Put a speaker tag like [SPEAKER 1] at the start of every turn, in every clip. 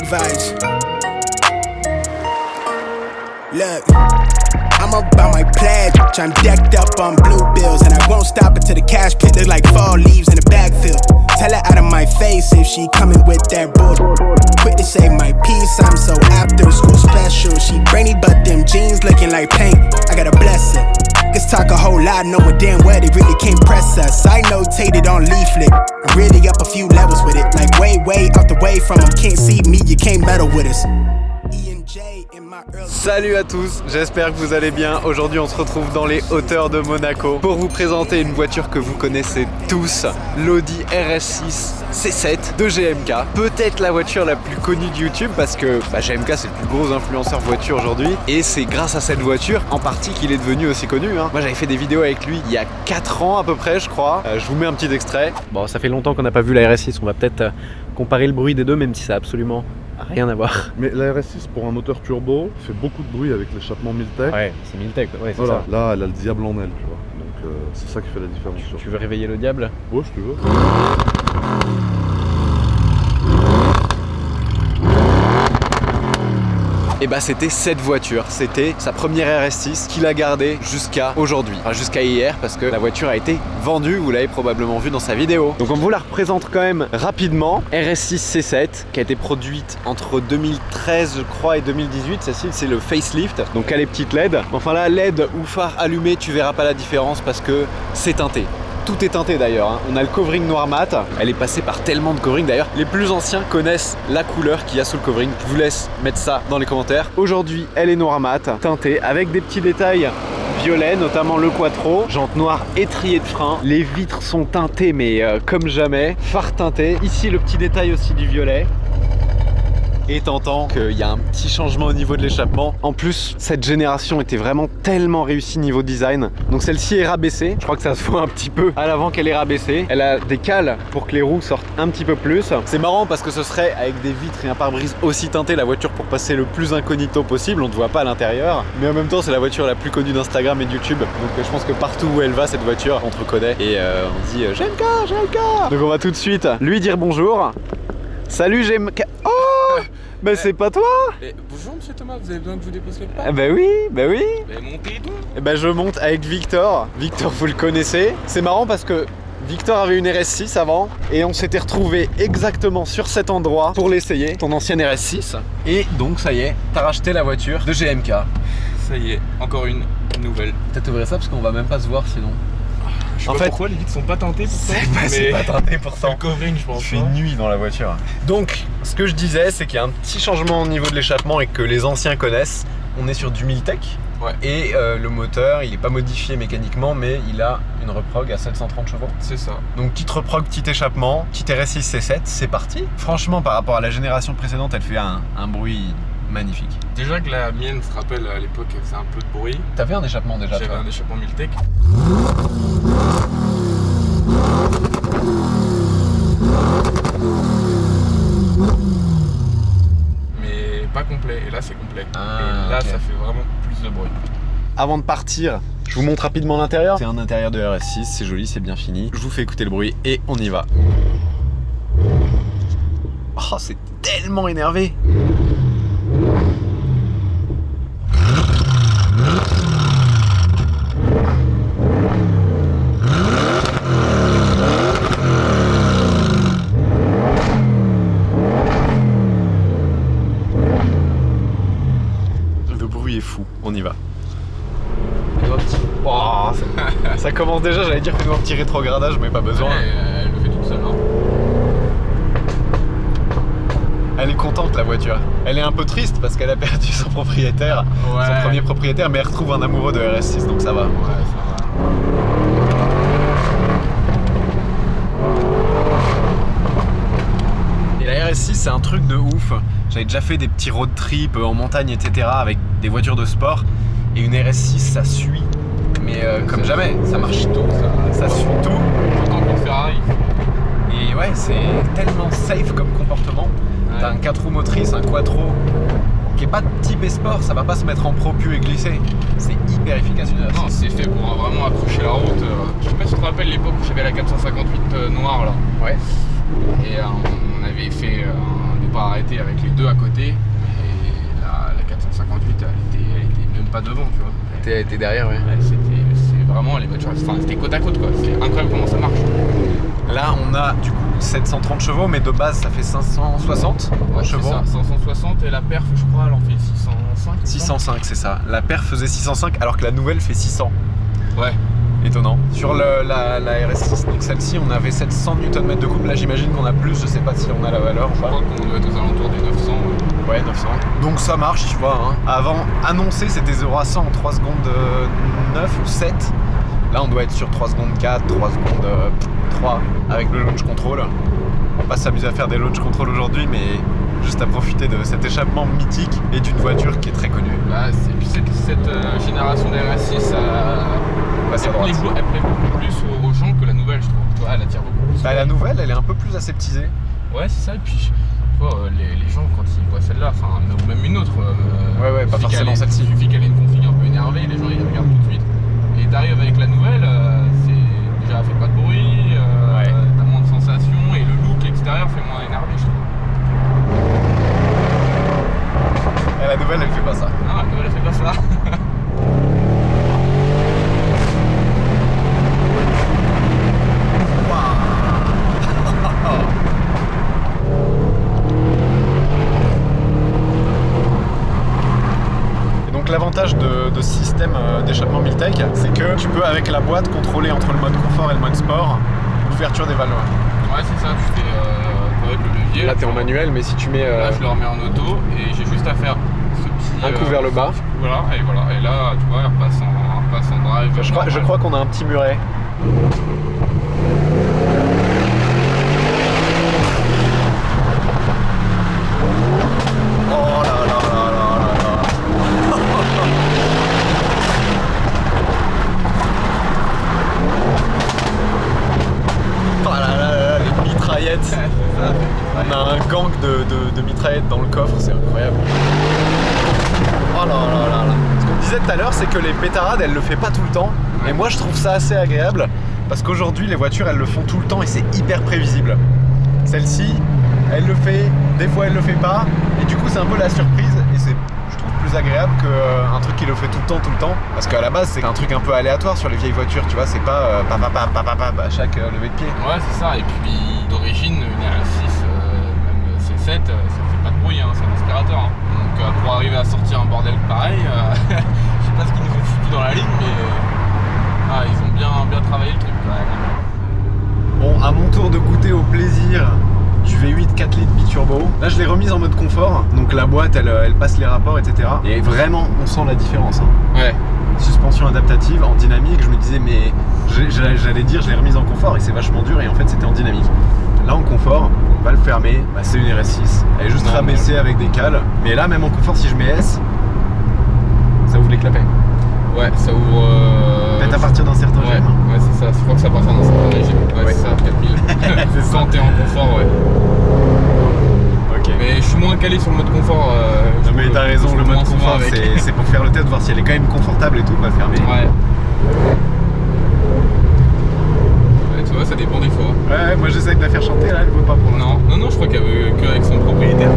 [SPEAKER 1] Levi's. Look, I'm about my pledge. I'm decked up on blue bills, and I won't stop until the cash pit look like fall leaves in a backfield. Tell her out of my face if she coming with that bull. Quick to say my piece, I'm so after school special. She brainy, but them jeans looking like paint. I gotta bless her. Niggas talk a whole lot, knowing damn well they really can't press us. I notated on leaflet. I'm really up a few levels with it. Like way out the way from them. Can't see me, you can't meddle with us.
[SPEAKER 2] Salut à tous, j'espère que vous allez bien. Aujourd'hui on se retrouve dans les hauteurs de Monaco pour vous présenter une voiture que vous connaissez tous, l'Audi RS6 C7 de GMK. Peut-être la voiture la plus connue de YouTube parce que GMK c'est le plus gros influenceur voiture aujourd'hui. Et c'est grâce à cette voiture en partie qu'il est devenu aussi connu. Moi j'avais fait des vidéos avec lui il y a 4 ans à peu près je crois. Je vous mets un petit extrait. Bon, ça fait longtemps qu'on n'a pas vu la RS6, on va peut-être comparer le bruit des deux même si ça a absolument rien à voir.
[SPEAKER 3] Mais la RS6 pour un moteur turbo fait beaucoup de bruit avec l'échappement Miltech.
[SPEAKER 2] Ouais, c'est Miltech, ouais, c'est
[SPEAKER 3] voilà,
[SPEAKER 2] ça.
[SPEAKER 3] là elle a le diable en elle, tu vois. Donc c'est ça qui fait la différence.
[SPEAKER 2] Tu veux réveiller le diable?
[SPEAKER 3] Ouais, je te veux.
[SPEAKER 2] Et bah c'était cette voiture, c'était sa première RS6 qu'il a gardée jusqu'à aujourd'hui, enfin jusqu'à hier parce que la voiture a été vendue, vous l'avez probablement vu dans sa vidéo. Donc on vous la représente quand même rapidement. RS6 C7 qui a été produite entre 2013 je crois et 2018, celle-ci c'est le facelift, donc elle est petite LED. Enfin là LED ou phare allumé tu verras pas la différence parce que c'est teinté. Tout est teinté d'ailleurs, on a le covering noir mat, elle est passée par tellement de covering d'ailleurs. Les plus anciens connaissent la couleur qu'il y a sous le covering, je vous laisse mettre ça dans les commentaires. Aujourd'hui elle est noir mat, teintée avec des petits détails violets, notamment le quattro, jante noire étriée de frein, les vitres sont teintées mais comme jamais, phare teinté, ici le petit détail aussi du violet. Et t'entends qu'il y a un petit changement au niveau de l'échappement. En plus, cette génération était vraiment tellement réussie niveau design. Donc celle-ci est rabaissée. Je crois que ça se voit un petit peu à l'avant qu'elle est rabaissée. Elle a des cales pour que les roues sortent un petit peu plus. C'est marrant parce que ce serait avec des vitres et un pare-brise aussi teinté la voiture pour passer le plus incognito possible. On ne voit pas à l'intérieur. Mais en même temps, c'est la voiture la plus connue d'Instagram et de YouTube. Donc je pense que partout où elle va, cette voiture, on te reconnaît. Et on dit GMK. Donc on va tout de suite lui dire bonjour. Salut GMK. Oh bah c'est pas toi.
[SPEAKER 4] Bonjour monsieur Thomas, vous avez besoin que je vous dépose quelque part?
[SPEAKER 2] Bah oui.
[SPEAKER 4] Montez donc.
[SPEAKER 2] Bah je monte avec Victor. Victor vous le connaissez. C'est marrant parce que Victor avait une RS6 avant et on s'était retrouvé exactement sur cet endroit pour l'essayer, ton ancienne RS6. Et donc ça y est, t'as racheté la voiture de GMK.
[SPEAKER 4] Ça y est, encore une nouvelle.
[SPEAKER 2] Peut-être ouvrir ça parce qu'on va même pas se voir sinon.
[SPEAKER 4] Je sais pas pourquoi les vitres sont pas teintées pourtant.
[SPEAKER 2] C'est pas teinté pourtant.
[SPEAKER 4] Le covering je pense.
[SPEAKER 2] Il fait nuit dans la voiture. Donc ce que je disais c'est qu'il y a un petit changement au niveau de l'échappement et que les anciens connaissent. On est sur du Miltech.
[SPEAKER 4] Ouais.
[SPEAKER 2] Et le moteur il est pas modifié mécaniquement mais il a une reprog à 730 chevaux.
[SPEAKER 4] C'est ça.
[SPEAKER 2] Donc petite reprog, petit échappement, petite RS6 C7, c'est parti. Franchement par rapport à la génération précédente elle fait un bruit magnifique.
[SPEAKER 4] Déjà que la mienne se rappelle à l'époque elle faisait un peu de bruit.
[SPEAKER 2] T'avais un échappement déjà?
[SPEAKER 4] J'avais un échappement Miltech. Mais pas complet, et là c'est complet. Et là
[SPEAKER 2] okay.
[SPEAKER 4] Ça fait vraiment plus de bruit.
[SPEAKER 2] Avant de partir, je vous montre rapidement l'intérieur. C'est un intérieur de RS6, c'est joli, c'est bien fini. Je vous fais écouter le bruit et on y va. Oh, c'est tellement énervé. Le bruit est fou, on y va. Oh, ça commence déjà, j'allais dire fais-nous un petit rétrogradage mais pas besoin.
[SPEAKER 4] Elle le fait toute seule.
[SPEAKER 2] Elle est contente la voiture. Elle est un peu triste parce qu'elle a perdu son propriétaire, son premier propriétaire, mais elle retrouve un amoureux de RS6 donc ça va.
[SPEAKER 4] Ouais, ça va.
[SPEAKER 2] Et la RS6 c'est un truc de ouf. J'avais déjà fait des petits road trips en montagne etc. avec des voitures de sport. Et une RS6 ça suit. Mais comme jamais, ça marche tout. Ça suit tout.
[SPEAKER 4] Autant qu'une Ferrari.
[SPEAKER 2] Et ouais, c'est tellement safe comme comportement. Ouais. T'as un 4 roues motrices, un quattro qui est pas de type sport, ça va pas se mettre en propu et glisser. C'est hyper efficace une RS6.
[SPEAKER 4] Non, c'est fait pour vraiment accrocher la route. Je sais pas si tu te rappelles l'époque où j'avais la 458 noire là.
[SPEAKER 2] Ouais.
[SPEAKER 4] Et on avait fait un pas arrêté avec les deux à côté. Et la 458, elle était même pas devant, tu vois.
[SPEAKER 2] Elle était derrière, ouais.
[SPEAKER 4] C'est vraiment les voitures, enfin c'était côte à côte quoi. C'est incroyable comment ça marche.
[SPEAKER 2] Là, on a du coup 730 chevaux, mais de base, ça fait 560 chevaux.
[SPEAKER 4] Ça, 560 et la perf, je crois, elle en fait 605.
[SPEAKER 2] 605, c'est ça. La perf faisait 605 alors que la nouvelle fait 600.
[SPEAKER 4] Ouais.
[SPEAKER 2] Étonnant. Sur la RS6, donc celle-ci, on avait 700 Nm de couple. Là, j'imagine qu'on a plus. Je sais pas si on a la valeur ou
[SPEAKER 4] Je
[SPEAKER 2] pas.
[SPEAKER 4] crois qu'on doit être aux alentours des 900.
[SPEAKER 2] Ouais, 900. Donc ça marche, tu vois. Hein. Avant, annoncé, c'était 0 à 100 en 3 secondes 9 ou 7. Là, on doit être sur 3 secondes 4, 3 secondes 3 avec le launch control. On va pas s'amuser à faire des launch control aujourd'hui, mais juste à profiter de cet échappement mythique et d'une voiture qui est très connue.
[SPEAKER 4] Bah, et puis cette génération des RS6,
[SPEAKER 2] Passer à droite.
[SPEAKER 4] elle plaît beaucoup plus aux gens que la nouvelle, je trouve. Tu vois, elle attire beaucoup plus.
[SPEAKER 2] Bah, la nouvelle, elle est un peu plus aseptisée.
[SPEAKER 4] Ouais, c'est ça. Et puis, tu vois, les gens, quand ils voient celle-là, enfin, ou même une autre,
[SPEAKER 2] Ouais, pas forcément celle-ci.
[SPEAKER 4] Il suffit qu'elle ait une config un peu énervée, les gens ils regardent tout de suite. Et t'arrives avec la nouvelle, déjà elle fait pas de bruit, t'as moins de sensations et le look extérieur fait moins énervé, je trouve.
[SPEAKER 2] Et la nouvelle, elle fait pas ça.
[SPEAKER 4] Non, la nouvelle elle fait pas ça.
[SPEAKER 2] Donc l'avantage de ce système d'échappement Miltech, c'est que tu peux avec la boîte contrôler entre le mode confort et le mode sport l'ouverture des valves.
[SPEAKER 4] Ouais, c'est ça, tu fais avec le levier.
[SPEAKER 2] Là t'es en manuel, mais si tu mets
[SPEAKER 4] Là je le remets en auto et j'ai juste à faire ce petit
[SPEAKER 2] un coup vers le bas.
[SPEAKER 4] Voilà. Et là tu vois, elle repasse en drive.
[SPEAKER 2] Je crois qu'on a un petit muret. Oh là là là là là là. Oh là là là, les mitraillettes. On a un gang de mitraillettes dans le coffre, c'est incroyable. Oh là là là là. Ce qu'on disait tout à l'heure, c'est que les pétarades, elles le font pas tout le temps. Et moi, je trouve ça assez agréable parce qu'aujourd'hui, les voitures, elles le font tout le temps et c'est hyper prévisible. Celle-ci, elle le fait, des fois elle le fait pas, et du coup c'est un peu la surprise, et c'est, je trouve, plus agréable qu'un truc qui le fait tout le temps, parce qu'à la base c'est un truc un peu aléatoire sur les vieilles voitures, tu vois, c'est pas à chaque levée de pied.
[SPEAKER 4] Ouais, c'est ça, et puis d'origine, une RS6, même C7, ça fait pas de bruit, hein, c'est un aspirateur. Hein. Donc pour arriver à sortir un bordel pareil, je sais pas ce qu'ils nous ont foutu dans la ligne, mais ils ont bien travaillé le truc quand même.
[SPEAKER 2] Bon, à mon tour de goûter au plaisir du V8 4 litres biturbo. Là, je l'ai remise en mode confort, donc la boîte, elle passe les rapports, etc. Et vraiment, on sent la différence. Hein.
[SPEAKER 4] Ouais.
[SPEAKER 2] Suspension adaptative, en dynamique, je me disais, mais j'allais dire, je l'ai remise en confort et c'est vachement dur, et en fait, c'était en dynamique. Là, en confort, on va le fermer, bah, c'est une RS6. Elle est juste rabaissée avec des cales, mais là, même en confort, si je mets S, ça ouvre les clapets.
[SPEAKER 4] Ouais, ça ouvre.
[SPEAKER 2] Peut-être à partir d'un certain régime.
[SPEAKER 4] Ouais, c'est ça. Je crois que ça part d'un certain régime. Ouais, c'est ça, 4000.
[SPEAKER 2] C'est ça.
[SPEAKER 4] Quand t'es en confort, ouais.
[SPEAKER 2] Ok.
[SPEAKER 4] Mais je suis moins calé sur le mode confort.
[SPEAKER 2] Non, mais t'as raison, le mode confort, c'est pour faire le test, voir si elle est quand même confortable et tout, pas fermer.
[SPEAKER 4] Ouais. Ouais, tu vois, ça dépend des fois.
[SPEAKER 2] Ouais, moi j'essaie de la faire chanter, là, elle veut pas pour l'instant.
[SPEAKER 4] Non, je crois qu'elle veut qu'avec son propriétaire.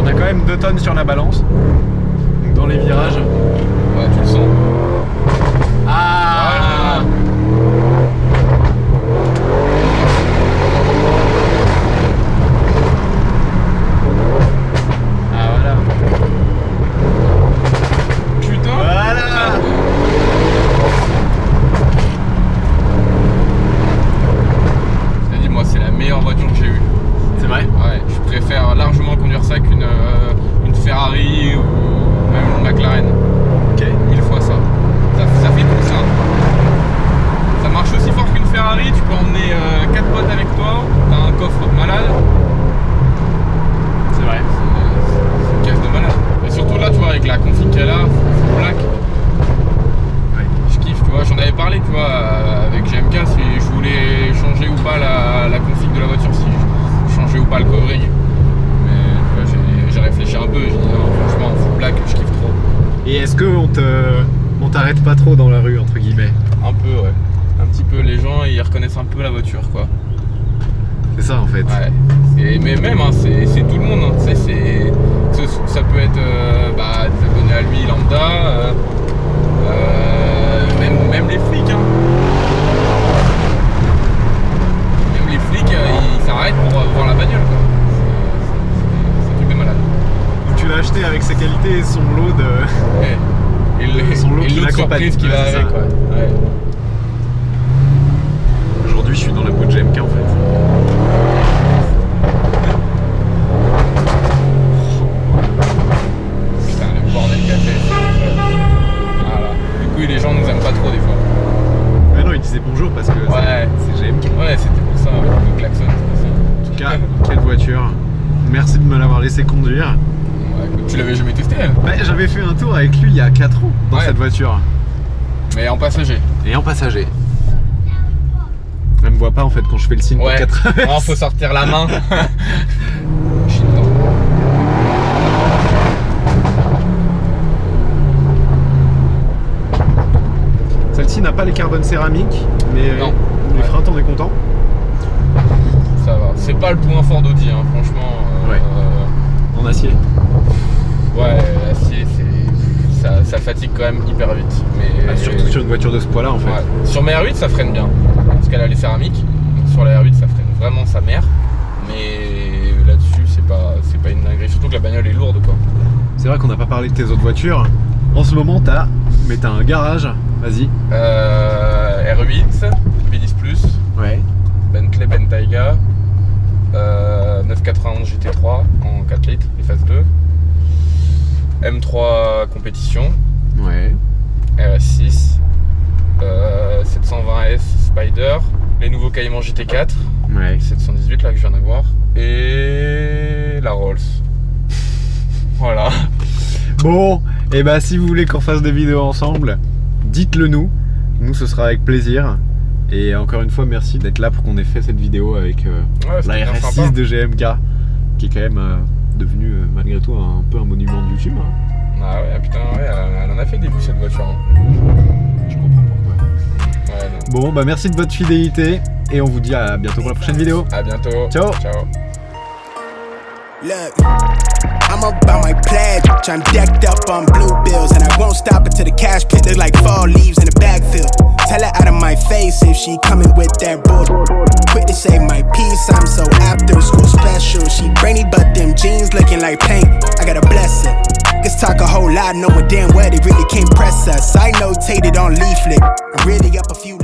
[SPEAKER 2] On a quand même 2 tonnes sur la balance. Donc dans les virages.
[SPEAKER 4] Ouais, tu le sens.
[SPEAKER 2] Ah,
[SPEAKER 4] voilà.
[SPEAKER 2] Voilà.
[SPEAKER 4] Putain.
[SPEAKER 2] Voilà.
[SPEAKER 4] Je t'ai dit, moi, c'est la meilleure voiture que j'ai eue.
[SPEAKER 2] C'est vrai.
[SPEAKER 4] Ouais, je préfère largement conduire ça qu'une Ferrari ou même une McLaren.
[SPEAKER 2] Ok.
[SPEAKER 4] 1000 fois ça. Ça fait tout ça. Ça marche aussi fort qu'une Ferrari, tu peux emmener 4 potes avec toi, t'as un coffre de malade.
[SPEAKER 2] C'est vrai.
[SPEAKER 4] C'est une caisse de malade. Et surtout là, tu vois, avec la config qu'elle a, full black.
[SPEAKER 2] Ouais.
[SPEAKER 4] Je kiffe, tu vois, j'en avais parlé, tu vois, avec GMK, si je voulais changer ou pas la config de la voiture, si je changeais ou pas le covering. Mais tu vois, j'ai réfléchi un peu, j'ai dit non, franchement, en full black, je kiffe trop.
[SPEAKER 2] Et est-ce qu'on t'arrête pas trop dans la rue, entre guillemets?
[SPEAKER 4] Un peu, ouais. Un petit peu, les gens, ils reconnaissent un peu la voiture, quoi.
[SPEAKER 2] C'est ça en fait.
[SPEAKER 4] Ouais. Mais même, hein, c'est tout le monde. Hein. Tu sais, ça peut être des abonnés à lui lambda, même les flics. Hein. Même les flics, ils s'arrêtent pour voir la bagnole. Quoi. C'est un truc de malade.
[SPEAKER 2] Tu l'as acheté avec sa qualité et son lot de.
[SPEAKER 4] Ouais. Et l'autre surprise qui va avec. Ouais.
[SPEAKER 2] Aujourd'hui, je suis dans la peau de GMK en fait.
[SPEAKER 4] Putain, le bordel qu'a fait. Voilà. Du coup, les gens nous aiment pas trop des fois.
[SPEAKER 2] Ouais, non, il disait bonjour parce que c'est GMK.
[SPEAKER 4] Ouais, c'était pour ça, avec le klaxon, c'est pour ça.
[SPEAKER 2] En tout cas, quelle voiture. Merci de me l'avoir laissé conduire.
[SPEAKER 4] Ouais, écoute, tu l'avais jamais testé, elle?
[SPEAKER 2] Bah, j'avais fait un tour avec lui il y a 4 ans dans cette voiture.
[SPEAKER 4] Mais en passager.
[SPEAKER 2] Et en passager. Elle me voit pas en fait quand je fais le signe pour 4 heures.
[SPEAKER 4] Non, faut sortir la main. Je suis dedans.
[SPEAKER 2] Celle-ci n'a pas les carbones céramiques, mais
[SPEAKER 4] Non.
[SPEAKER 2] les freins, t'en es content?
[SPEAKER 4] Ça va. C'est pas le point fort d'Audi, hein, franchement.
[SPEAKER 2] En acier.
[SPEAKER 4] Ouais, l'acier, ça fatigue quand même hyper vite. Mais
[SPEAKER 2] Surtout sur une voiture de ce poids-là en fait.
[SPEAKER 4] Ouais. Sur ma R8, ça freine bien. Parce qu'elle a les céramiques. Donc sur la R8, ça freine vraiment sa mère. Mais là-dessus, c'est pas une dinguerie. Surtout que la bagnole est lourde, quoi.
[SPEAKER 2] C'est vrai qu'on n'a pas parlé de tes autres voitures. En ce moment, t'as un garage. Vas-y.
[SPEAKER 4] R8, B10+,
[SPEAKER 2] Ouais.
[SPEAKER 4] Bentley Bentayga, 991 GT3 en 4 litres, les phases 2, M3 compétition,
[SPEAKER 2] Ouais.
[SPEAKER 4] RS6, 720S Spider, les nouveaux Cayman GT4,
[SPEAKER 2] Ouais.
[SPEAKER 4] 718 là que je viens d'avoir, et la Rolls. Voilà.
[SPEAKER 2] Bon, et bah si vous voulez qu'on fasse des vidéos ensemble, dites-le nous. Nous, ce sera avec plaisir. Et encore une fois, merci d'être là pour qu'on ait fait cette vidéo avec
[SPEAKER 4] c'était
[SPEAKER 2] la
[SPEAKER 4] bien
[SPEAKER 2] RS6
[SPEAKER 4] sympa.
[SPEAKER 2] de GMK, qui est quand même devenue malgré tout un peu un monument de YouTube. Hein.
[SPEAKER 4] Ah ouais, putain, ouais, elle en a fait des buts cette voiture. Hein.
[SPEAKER 2] Je comprends pourquoi.
[SPEAKER 4] Ouais,
[SPEAKER 2] Bon, bah merci de votre fidélité et on vous dit à bientôt pour la prochaine vidéo.
[SPEAKER 4] à bientôt.
[SPEAKER 2] Ciao.
[SPEAKER 4] Ciao.
[SPEAKER 1] Look, I'm about my pledge. I'm decked up on blue bills, and I won't stop until the cash pit look like fall leaves in a backfield. Tell her out of my face if she coming with that bull. Quick to say my piece, I'm so after school special. She brainy, but them jeans looking like paint. I gotta bless her. Let's talk a whole lot, knowing damn well they really can't press us. I notated on leaflet. I'm really up a few.